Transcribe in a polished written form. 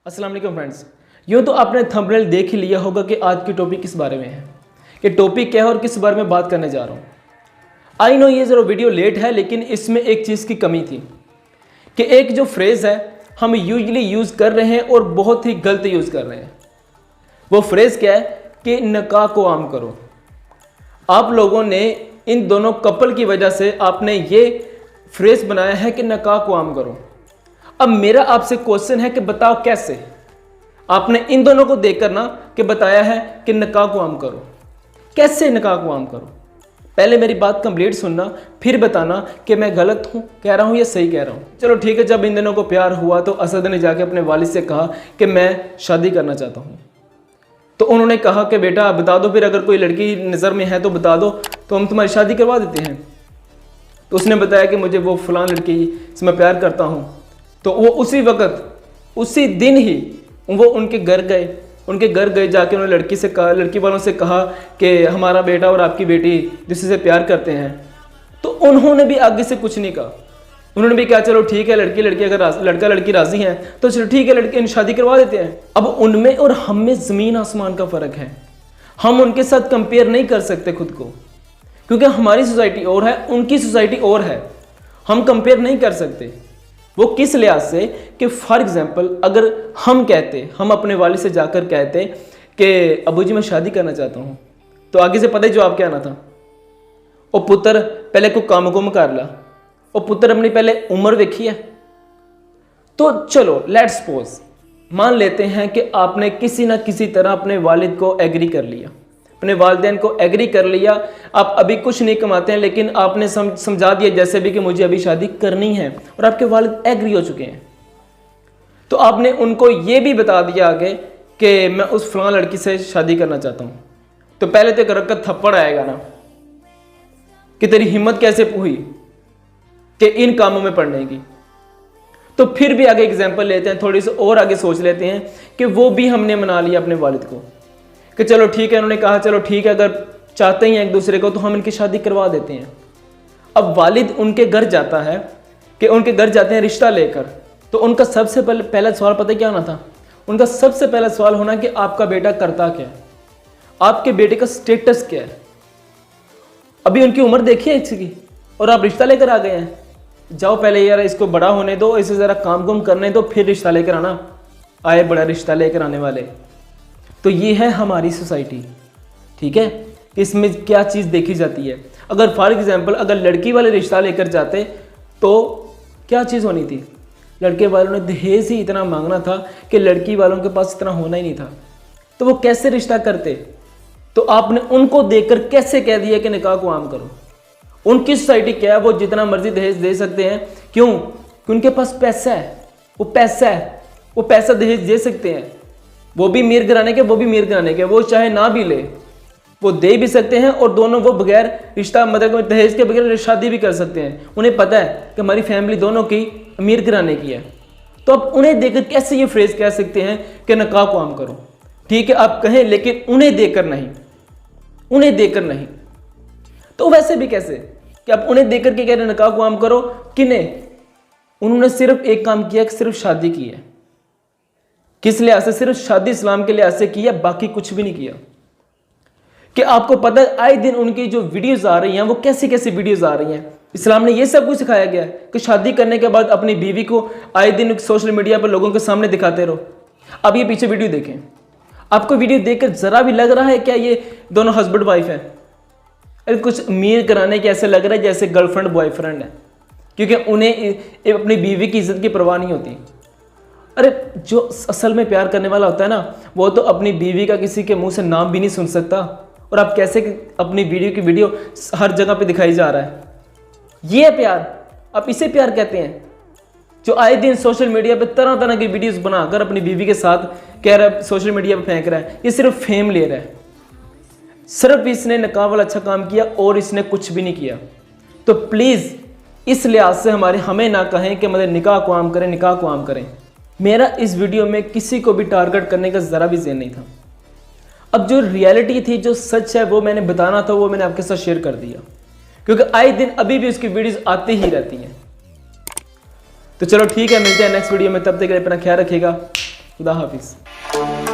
अस्सलाम वालेकुम फ्रेंड्स। यूँ तो आपने थंबनेल देख ही लिया होगा कि आज की टॉपिक किस बारे में है, कि टॉपिक क्या है और किस बारे में बात करने जा रहा हूँ। आई नो ये ज़रा वीडियो लेट है, लेकिन इसमें एक चीज़ की कमी थी कि एक जो फ्रेज़ है हम यूजली यूज़ कर रहे हैं और बहुत ही गलत यूज़ कर रहे हैं। वो फ्रेज़ क्या है कि निकाह को आम करो। आप लोगों ने इन दोनों कपल की वजह से आपने ये फ्रेज़ बनाया है कि निकाह को आम करो। अब मेरा आपसे क्वेश्चन है कि बताओ कैसे आपने इन दोनों को देखकर ना कि बताया है कि निकाह को आम करो। कैसे निकाह को आम करो? पहले मेरी बात कंप्लीट सुनना, फिर बताना कि मैं गलत हूँ कह रहा हूँ या सही कह रहा हूँ। चलो ठीक है, जब इन दोनों को प्यार हुआ तो असद ने जाके अपने वालिद से कहा कि मैं शादी करना चाहता हूँ। तो उन्होंने कहा कि बेटा बता दो, फिर अगर कोई लड़की नज़र में है तो बता दो, तो हम तुम्हारी शादी करवा देते हैं। तो उसने बताया कि मुझे वो फलां लड़की से मैं प्यार करता हूँ। तो वो उसी वक्त उसी दिन ही वो उनके घर गए जाके उन्होंने लड़की से कहा, लड़की वालों से कहा कि हमारा बेटा और आपकी बेटी जिससे से प्यार करते हैं। तो उन्होंने भी आगे से कुछ नहीं कहा। उन्होंने भी कहा चलो ठीक है, लड़की अगर लड़का लड़की राजी हैं तो चलो ठीक है, लड़की शादी करवा देते हैं। अब उनमें और हम में ज़मीन आसमान का फ़र्क है। हम उनके साथ कंपेयर नहीं कर सकते खुद को, क्योंकि हमारी सोसाइटी और है, उनकी सोसाइटी और है। हम कंपेयर नहीं कर सकते। वो किस लिहाज से कि फॉर एग्जांपल अगर हम अपने वालिद से जाकर कहते कि अबू जी मैं शादी करना चाहता हूँ, तो आगे से पता ही जवाब क्या आना था, ओ पुत्र पहले को काम कुम कर ला, ओ पुत्र अपनी पहले उम्र देखी है। तो चलो लेट्स सपोज मान लेते हैं कि आपने किसी ना किसी तरह अपने वालिद को एग्री कर लिया, अपने वालिदैन को एग्री कर लिया। आप अभी कुछ नहीं कमाते हैं, लेकिन आपने समझा दिया जैसे भी कि मुझे अभी शादी करनी है, और आपके वालिद एग्री हो चुके हैं। तो आपने उनको ये भी बता दिया आगे कि मैं उस फलां लड़की से शादी करना चाहता हूँ। तो पहले तो एक रकत थप्पड़ आएगा ना कि तेरी हिम्मत कैसे हुई कि इन कामों में पड़ने की। तो फिर भी आगे एग्जाम्पल लेते हैं, थोड़ी सी और आगे सोच लेते हैं कि वो भी हमने मना लिया अपने वालिद को कि चलो ठीक है, उन्होंने कहा चलो ठीक है, अगर चाहते ही हैं एक दूसरे को तो हम इनकी शादी करवा देते हैं। अब वालिद उनके घर जाता है कि उनके घर जाते हैं रिश्ता लेकर, तो उनका सबसे पहला सवाल पता है क्या होना था? उनका सबसे पहला सवाल होना कि आपका बेटा करता क्या है, आपके बेटे का स्टेटस क्या है। अभी उनकी उम्र देखी है इसकी और आप रिश्ता लेकर आ गए हैं। जाओ पहले यार इसको बड़ा होने दो, इसे ज़रा काम कुम करने दो, फिर रिश्ता लेकर आना। आए बड़ा रिश्ता लेकर आने वाले। तो ये है हमारी सोसाइटी, ठीक है, कि इसमें क्या चीज़ देखी जाती है। अगर फॉर एग्जांपल अगर लड़की वाले रिश्ता लेकर जाते तो क्या चीज़ होनी थी? लड़के वालों ने दहेज ही इतना मांगना था कि लड़की वालों के पास इतना होना ही नहीं था। तो वो कैसे रिश्ता करते? तो आपने उनको देखकर कैसे कह दिया कि निकाह को आम करो? उनकी सोसाइटी क्या है, वो जितना मर्जी दहेज दे सकते हैं। क्यों? कि उनके पास पैसा है, वो पैसा दहेज दे सकते हैं। वो भी मीर घराने के, वो भी मीर घराने के, वो चाहे ना भी ले वो दे भी सकते हैं, और दोनों वो बगैर रिश्ता मतलब दहेज के बगैर शादी भी कर सकते हैं। उन्हें पता है कि हमारी फैमिली दोनों की अमीर घराने की है। तो आप उन्हें देखकर कैसे ये फ्रेज कह सकते हैं कि निकाह को आम करो? ठीक है आप कहें, लेकिन उन्हें देखकर नहीं। तो वैसे भी कैसे कि आप उन्हें देखकर के कह रहे निकाह को आम करो? किन्हें? उन्होंने सिर्फ एक काम किया कि सिर्फ शादी की है। किस लिहाज से? सिर्फ शादी इस्लाम के लिहाज से की है, बाकी कुछ भी नहीं किया। कि आपको पता है आए दिन उनकी जो वीडियोस आ रही हैं वो कैसी वीडियोस आ रही हैं। इस्लाम ने ये सब कुछ सिखाया गया है कि शादी करने के बाद अपनी बीवी को आए दिन सोशल मीडिया पर लोगों के सामने दिखाते रहो। अब ये पीछे वीडियो देखें, आपको वीडियो देखकर जरा भी लग रहा है क्या ये दोनों हस्बैंड वाइफ हैं? अरे कुछ मीर कराने के ऐसे लग रहा है जैसे गर्लफ्रेंड बॉयफ्रेंड है, क्योंकि उन्हें अपनी बीवी की इज्जत की परवाह नहीं होती। अरे जो असल में प्यार करने वाला होता है ना, वो तो अपनी बीवी का किसी के मुंह से नाम भी नहीं सुन सकता। और आप कैसे अपनी वीडियो हर जगह पे दिखाई जा रहा है? ये है प्यार? आप इसे प्यार कहते हैं? जो आए दिन सोशल मीडिया पे तरह तरह की वीडियोस बनाकर अपनी बीवी के साथ कह रहा है, सोशल मीडिया पे फेंक रहा है, ये सिर्फ फेम ले रहा है। सिर्फ इसने निकाह वाला अच्छा काम किया और इसने कुछ भी नहीं किया। तो प्लीज़ इस लिहाज से हमें ना कहें कि मतलब निकाह को आम करें। मेरा इस वीडियो में किसी को भी टारगेट करने का ज़रा भी ज़हन नहीं था। अब जो रियलिटी थी, जो सच है, वो मैंने बताना था, वो मैंने आपके साथ शेयर कर दिया, क्योंकि आए दिन अभी भी उसकी वीडियोस आती ही रहती हैं। तो चलो ठीक है, मिलते हैं नेक्स्ट वीडियो में। तब तक के लिए अपना ख्याल रखिएगा। खुदा हाफिज़।